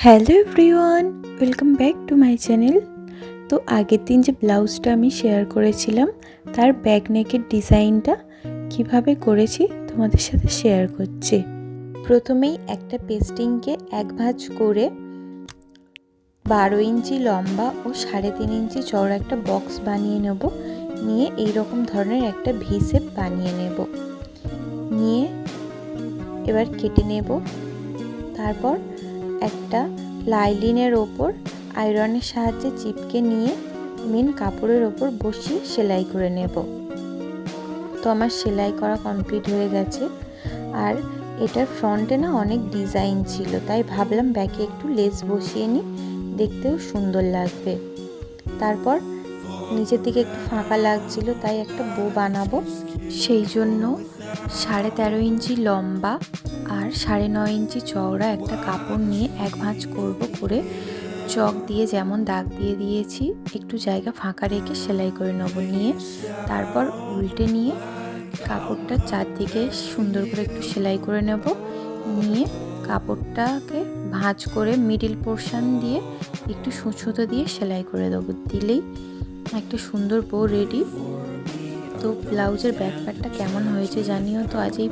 Hello everyone, welcome back to my channel. তো আগের দিন যে ব্লাউজটা আমি শেয়ার করেছিলাম তার ব্যাক নেকের ডিজাইনটা কিভাবে করেছি তোমাদের সাথে শেয়ার করছি। প্রথমেই একটা পেস্টিংকে এক ভাঁজ করে 12 ইঞ্চি লম্বা ও 3.5 ইঞ্চি চওড়া একটা বক্স বানিয়ে নেব। নিয়ে এইরকম ধরনের একটা ভি শেপ বানিয়ে নেব। নিয়ে এবার কেটে নেব। তারপর একটা লাইলিনের ওপর আয়রনের সাহায্যে চিপকে নিয়ে মেন কাপড়ের ওপর বসিয়ে সেলাই করে নেব। তো আমার সেলাই করা কমপ্লিট হয়ে গেছে। আর এটার ফ্রন্টে না অনেক ডিজাইন ছিল, তাই ভাবলাম ব্যাকে একটু লেস বসিয়ে নিই, দেখতেও সুন্দর লাগবে। তারপর নিচের দিকে একটু ফাঁকা লাগছিল, তাই একটা বো বানাবো। সেই জন্য 13.5 ইঞ্চি লম্বা আর 9.5 ইঞ্চি চওড়া একটা কাপড় নিয়ে এক ভাঁজ করে চক দিয়ে যেমন দাগ দিয়ে দিয়েছি, একটু জায়গা ফাঁকা রেখে সেলাই করে নেব। নিয়ে তারপর উল্টে নিয়ে কাপড়টার চারদিকে সুন্দর করে একটু সেলাই করে নেব। নিয়ে কাপড়টাকে ভাঁজ করে মিডিল পোর্শন দিয়ে একটু সুতো দিয়ে সেলাই করে দেবো। দিলেই একটা সুন্দর বো রেডি। তো ব্লাউজের ব্যাক পার্টটা কেমন হয়েছে জানিও। তো আজ এই